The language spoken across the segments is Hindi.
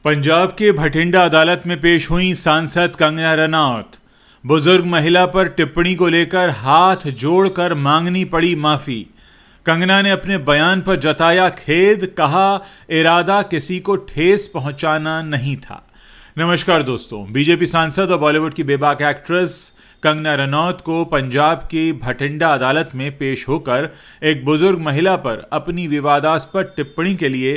पंजाब के भटिंडा अदालत में पेश हुई सांसद कंगना रनौत। बुजुर्ग महिला पर टिप्पणी को लेकर हाथ जोड़कर मांगनी पड़ी माफी। कंगना ने अपने बयान पर जताया खेद, कहा इरादा किसी को ठेस पहुंचाना नहीं था। नमस्कार दोस्तों, बीजेपी सांसद और बॉलीवुड की बेबाक एक्ट्रेस कंगना रनौत को पंजाब की भटिंडा अदालत में पेश होकर एक बुजुर्ग महिला पर अपनी विवादास्पद टिप्पणी के लिए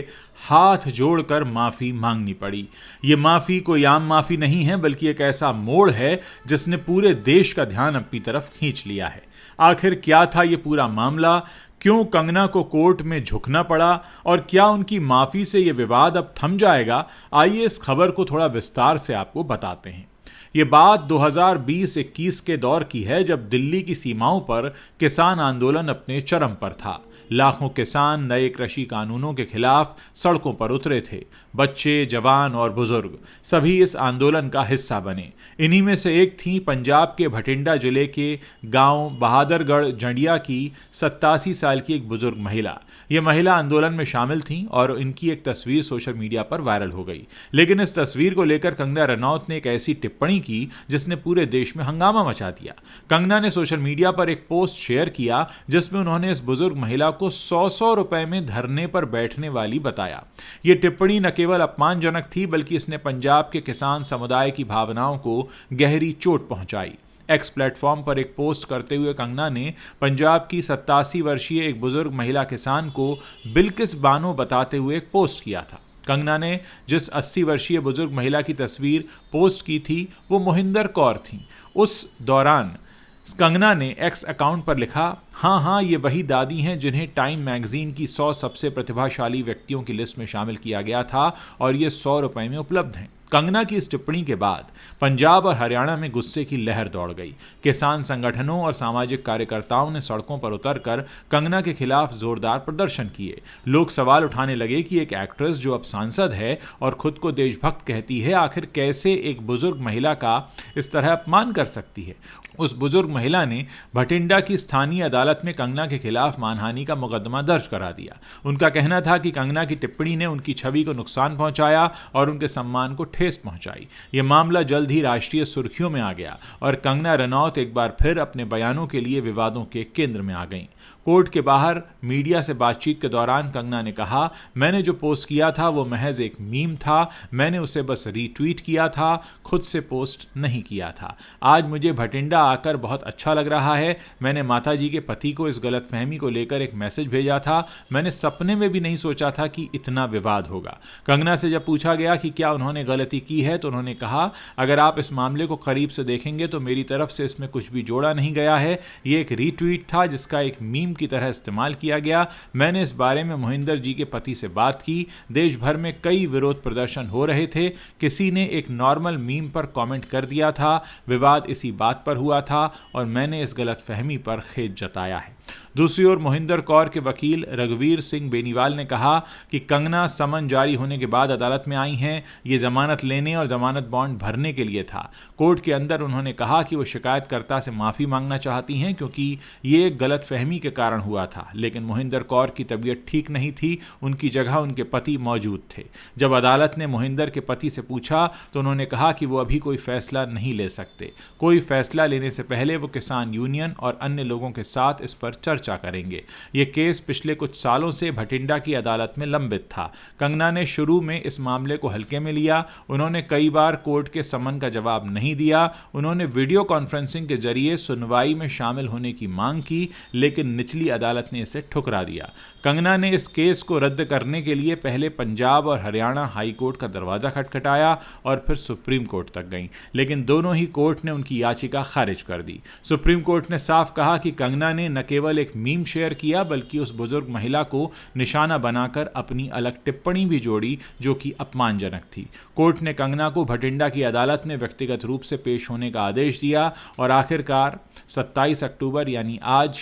हाथ जोड़कर माफी मांगनी पड़ी। ये माफी कोई आम माफी नहीं है, बल्कि एक ऐसा मोड़ है जिसने पूरे देश का ध्यान अपनी तरफ खींच लिया है। आखिर क्या था ये पूरा मामला, क्यों कंगना को कोर्ट में झुकना पड़ा और क्या उनकी माफी से ये विवाद अब थम जाएगा? आइए इस खबर को थोड़ा विस्तार से आपको बताते हैं। ये बात 2020-21 के दौर की है, जब दिल्ली की सीमाओं पर किसान आंदोलन अपने चरम पर था। लाखों किसान नए कृषि कानूनों के खिलाफ सड़कों पर उतरे थे। बच्चे, जवान और बुजुर्ग सभी इस आंदोलन का हिस्सा बने। इन्हीं में से एक थी पंजाब के भटिंडा जिले के गांव बहादुरगढ़ जंडिया की 87 साल की एक बुजुर्ग महिला। ये महिला आंदोलन में शामिल थी और इनकी एक तस्वीर सोशल मीडिया पर वायरल हो गई। लेकिन इस तस्वीर को लेकर कंगना रनौत ने एक ऐसी टिप्पणी की जिसने पूरे देश में हंगामा मचा दिया। कंगना ने सोशल मीडिया पर एक पोस्ट शेयर किया जिसमें उन्होंने इस बुजुर्ग महिला को 100 रुपए में धरने पर बैठने वाली बताया। यह टिप्पणी न केवल अपमानजनक थी, बल्कि इसने पंजाब के किसान समुदाय की भावनाओं को गहरी चोट पहुंचाई। एक्स प्लेटफॉर्म पर एक पोस्ट करते हुए कंगना ने पंजाब की 87 वर्षीय एक बुजुर्ग महिला किसान को बिल्किस बानो बताते हुए एक पोस्ट किया था। कंगना ने जिस 80 वर्षीय बुजुर्ग महिला की तस्वीर पोस्ट की थी वो मोहिंदर कौर थी। उस दौरान कंगना ने एक्स अकाउंट पर लिखा, हाँ, ये वही दादी हैं जिन्हें टाइम मैगजीन की 100 सबसे प्रतिभाशाली व्यक्तियों की लिस्ट में शामिल किया गया था और ये 100 रुपए में उपलब्ध हैं। कंगना की इस टिप्पणी के बाद पंजाब और हरियाणा में गुस्से की लहर दौड़ गई। किसान संगठनों और सामाजिक कार्यकर्ताओं ने सड़कों पर उतरकर कंगना के खिलाफ जोरदार प्रदर्शन किए। लोग सवाल उठाने लगे कि एक एक्ट्रेस जो अब सांसद है और खुद को देशभक्त कहती है, आखिर कैसे एक बुजुर्ग महिला का इस तरह अपमान कर सकती है। उस बुजुर्ग महिला ने भटिंडा की स्थानीय अदालत में कंगना के खिलाफ मानहानि का मुकदमा दर्ज करा दिया। उनका कहना था कि कंगना की टिप्पणी ने उनकी छवि को नुकसान पहुंचाया और उनके सम्मान को ठेस पहुंचाई। यह मामला जल्द ही राष्ट्रीय सुर्खियों में आ गया और कंगना रनौत एक बार फिर अपने बयानों के लिए विवादों के केंद्र में आ गईं। कोर्ट के बाहर मीडिया से बातचीत के दौरान कंगना ने कहा, मैंने जो पोस्ट किया था वो महज एक मीम था, मैंने उसे बस रीट्वीट किया था, खुद से पोस्ट नहीं किया था। आज मुझे भटिंडा आकर बहुत अच्छा लग रहा है। मैंने माताजी के पति को इस गलतफहमी को लेकर एक मैसेज भेजा था। मैंने सपने में भी नहीं सोचा था कि इतना विवाद होगा। कंगना से जब पूछा गया कि क्या उन्होंने गलती की है तो उन्होंने कहा, अगर आप इस मामले को करीब से देखेंगे तो मेरी तरफ से इसमें कुछ भी जोड़ा नहीं गया है। ये एक रीट्वीट था जिसका एक मीम की तरह इस्तेमाल किया गया। मैंने इस बारे में मोहिंदर जी के पति से बात की। देश भर में कई विरोध प्रदर्शन हो रहे थे। किसी ने एक नॉर्मल मीम पर कमेंट कर दिया था। विवाद इसी बात पर हुआ था और मैंने इस गलतफहमी पर खेद जताया है। दूसरी ओर मोहिंदर कौर के वकील रघुवीर सिंह बेनीवाल ने कहा कि कंगना समन जारी होने के बाद अदालत में आई हैं। ये जमानत लेने और जमानत बॉन्ड भरने के लिए था। कोर्ट के अंदर उन्होंने कहा कि वो शिकायतकर्ता से माफी मांगना चाहती हैं क्योंकि ये एक गलतफहमी के कारण हुआ था। लेकिन मोहिंदर कौर की तबीयत ठीक नहीं थी, उनकी जगह उनके पति मौजूद थे। जब अदालत ने मोहिंदर के पति से पूछा तो उन्होंने कहा कि वो अभी कोई फैसला नहीं ले सकते। कोई फैसला लेने से पहले वो किसान यूनियन और अन्य लोगों के साथ इस पर चर्चा करेंगे। ये केस पिछले कुछ सालों से भटिंडा की अदालत में लंबित था। कंगना ने शुरू में इस मामले को हल्के में लिया। उन्होंने कई बार कोर्ट के समन का जवाब नहीं दिया। उन्होंने वीडियो कॉन्फ्रेंसिंग के जरिए सुनवाई में शामिल होने की मांग की, लेकिन निचली अदालत ने इसे ठुकरा दिया। कंगना ने इस केस को रद्द करने के लिए पहले पंजाब और हरियाणा हाई कोर्ट का दरवाजा खटखटाया और फिर सुप्रीम कोर्ट तक गई, लेकिन दोनों ही कोर्ट ने उनकी याचिका खारिज कर दी। सुप्रीम कोर्ट ने साफ कहा कि कंगना ने न केवल एक मीम शेयर किया बल्कि उस बुजुर्ग महिला को निशाना बनाकर अपनी अलग टिप्पणी भी जोड़ी जो कि अपमानजनक थी। कोर्ट ने कंगना को भटिंडा की अदालत में व्यक्तिगत रूप से पेश होने का आदेश दिया और आखिरकार 27 अक्टूबर यानी आज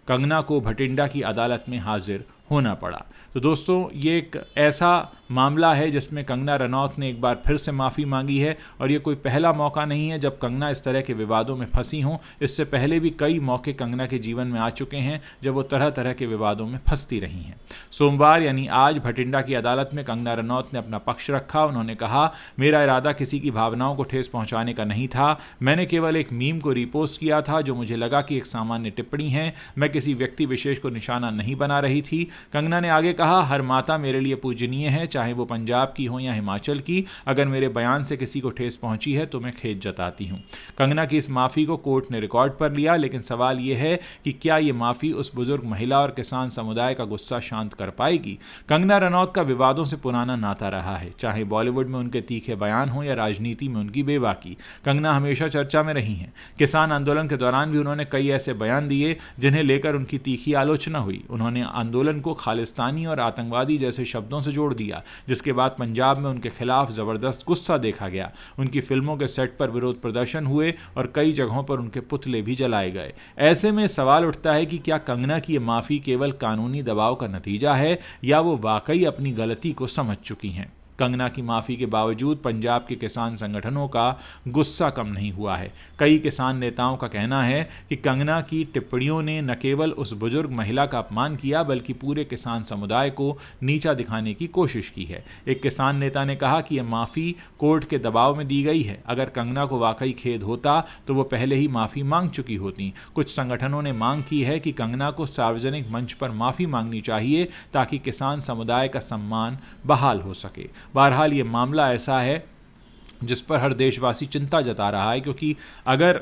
कंगना को भटिंडा की अदालत में हाजिर होना पड़ा। तो दोस्तों ये एक ऐसा मामला है जिसमें कंगना रनौत ने एक बार फिर से माफ़ी मांगी है और ये कोई पहला मौका नहीं है जब कंगना इस तरह के विवादों में फंसी हों। इससे पहले भी कई मौके कंगना के जीवन में आ चुके हैं जब वो तरह तरह के विवादों में फंसती रही हैं। सोमवार यानी आज भटिंडा की अदालत में कंगना रनौत ने अपना पक्ष रखा। उन्होंने कहा, मेरा इरादा किसी की भावनाओं को ठेस पहुंचाने का नहीं था। मैंने केवल एक मीम को रीपोस्ट किया था जो मुझे लगा कि एक सामान्य टिप्पणी है। मैं किसी व्यक्ति विशेष को निशाना नहीं बना रही थी। कंगना ने आगे कहा, हर माता मेरे लिए पूजनीय है, चाहे वो पंजाब की हो या हिमाचल की। अगर मेरे बयान से किसी को ठेस पहुंची है तो मैं खेद जताती हूं। कंगना की इस माफ़ी को कोर्ट ने रिकॉर्ड पर लिया, लेकिन सवाल यह है कि क्या ये माफ़ी उस बुजुर्ग महिला और किसान समुदाय का गुस्सा शांत कर पाएगी। कंगना रनौत का विवादों से पुराना नाता रहा है, चाहे बॉलीवुड में उनके तीखे बयान हो या राजनीति में उनकी बेबाकी। कंगना हमेशा चर्चा में रही हैं। किसान आंदोलन के दौरान भी उन्होंने कई ऐसे बयान दिए जिन्हें लेकर उनकी तीखी आलोचना हुई। उन्होंने आंदोलन को खालिस्तानी और आतंकवादी जैसे शब्दों से जोड़ दिया, जिसके बाद पंजाब में उनके खिलाफ जबरदस्त गुस्सा देखा गया। उनकी फिल्मों के सेट पर विरोध प्रदर्शन हुए और कई जगहों पर उनके पुतले भी जलाए गए। ऐसे में सवाल उठता है कि क्या कंगना की ये माफ़ी केवल कानूनी दबाव का नतीजा है या वो वाकई अपनी गलती को समझ चुकी हैं। कंगना की माफ़ी के बावजूद पंजाब के किसान संगठनों का गुस्सा कम नहीं हुआ है। कई किसान नेताओं का कहना है कि कंगना की टिप्पणियों ने न केवल उस बुजुर्ग महिला का अपमान किया बल्कि पूरे किसान समुदाय को नीचा दिखाने की कोशिश की है। एक किसान नेता ने कहा कि यह माफ़ी कोर्ट के दबाव में दी गई है। अगर कंगना को वाकई खेद होता तो वो पहले ही माफ़ी मांग चुकी होती। कुछ संगठनों ने मांग की है कि कंगना को सार्वजनिक मंच पर माफ़ी मांगनी चाहिए ताकि किसान समुदाय का सम्मान बहाल हो सके। बहरहाल ये मामला ऐसा है जिस पर हर देशवासी चिंता जता रहा है, क्योंकि अगर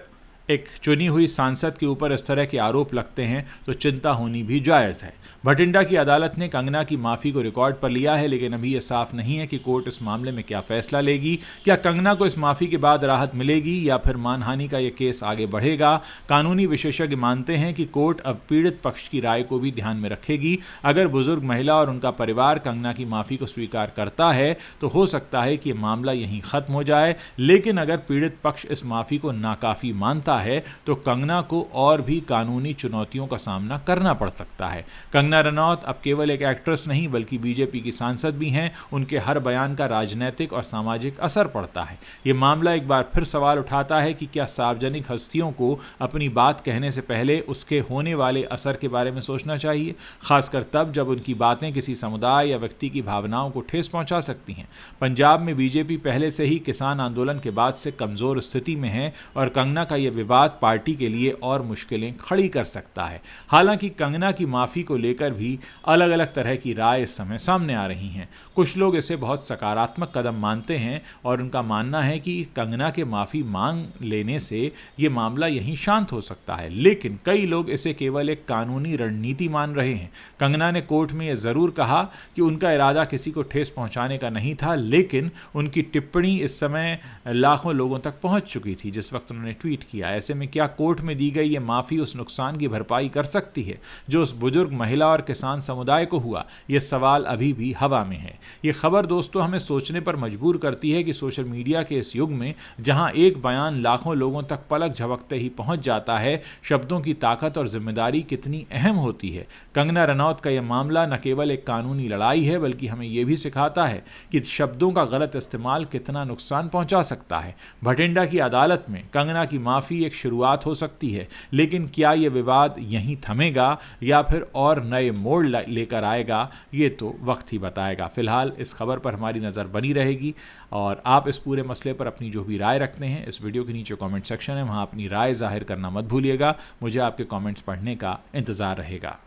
एक चुनी हुई सांसद के ऊपर इस तरह के आरोप लगते हैं तो चिंता होनी भी जायज़ है। भटिंडा की अदालत ने कंगना की माफ़ी को रिकॉर्ड पर लिया है, लेकिन अभी यह साफ नहीं है कि कोर्ट इस मामले में क्या फैसला लेगी। क्या कंगना को इस माफ़ी के बाद राहत मिलेगी या फिर मानहानि का यह केस आगे बढ़ेगा। कानूनी विशेषज्ञ मानते हैं कि कोर्ट अब पीड़ित पक्ष की राय को भी ध्यान में रखेगी। अगर बुजुर्ग महिला और उनका परिवार कंगना की माफ़ी को स्वीकार करता है तो हो सकता है कि यह मामला यहीं ख़त्म हो जाए, लेकिन अगर पीड़ित पक्ष इस माफ़ी को नाकाफ़ी मानता है तो कंगना को और भी कानूनी चुनौतियों का सामना करना पड़ सकता है। कंगना रनौत अब केवल एक एक्ट्रेस नहीं बल्कि बीजेपी की सांसद भी हैं। उनके हर बयान का राजनीतिक और सामाजिक असर पड़ता है। ये मामला एक बार फिर सवाल उठाता है कि क्या सार्वजनिक हस्तियों को अपनी बात कहने से पहले उसके होने वाले असर के बारे में सोचना चाहिए, खासकर तब जब उनकी बातें किसी समुदाय या व्यक्ति की भावनाओं को ठेस पहुंचा सकती हैं। पंजाब में बीजेपी पहले से ही किसान आंदोलन के बाद से कमज़ोर स्थिति में है और कंगना का यह विवाद पार्टी के लिए और मुश्किलें खड़ी कर सकता है। हालांकि कंगना की माफ़ी को लेकर भी अलग अलग तरह की राय इस समय सामने आ रही हैं। कुछ लोग इसे बहुत सकारात्मक कदम मानते हैं और उनका मानना है कि कंगना के माफ़ी मांग लेने से ये मामला यहीं शांत हो सकता है, लेकिन कई लोग इसे केवल एक कानूनी रणनीति मान रहे हैं। कंगना ने कोर्ट में यह ज़रूर कहा कि उनका इरादा किसी को ठेस पहुंचाने का नहीं था, लेकिन उनकी टिप्पणी इस समय लाखों लोगों तक पहुंच चुकी थी जिस वक्त उन्होंने ट्वीट किया। ऐसे में क्या कोर्ट में दी गई ये माफ़ी उस नुकसान की भरपाई कर सकती है जो उस बुजुर्ग महिला और किसान समुदाय को हुआ। ये सवाल अभी भी हवा में है। ये खबर दोस्तों हमें सोचने पर मजबूर करती है कि सोशल मीडिया के इस युग में जहां एक बयान लाखों लोगों तक पलक झपकते ही पहुंच जाता है, शब्दों की ताकत और जिम्मेदारी कितनी अहम होती है। कंगना रनौत का यह मामला न केवल एक कानूनी लड़ाई है बल्कि हमें यह भी सिखाता है कि शब्दों का गलत इस्तेमाल कितना नुकसान पहुंचा सकता है। भटिंडा की अदालत में कंगना की माफ़ी एक शुरुआत हो सकती है, लेकिन क्या यह विवाद यहीं थमेगा या फिर और नए मोड़ लेकर आएगा, ये तो वक्त ही बताएगा। फिलहाल इस खबर पर हमारी नज़र बनी रहेगी और आप इस पूरे मसले पर अपनी जो भी राय रखते हैं इस वीडियो के नीचे कमेंट सेक्शन है, वहाँ अपनी राय जाहिर करना मत भूलिएगा। मुझे आपके कमेंट्स पढ़ने का इंतज़ार रहेगा।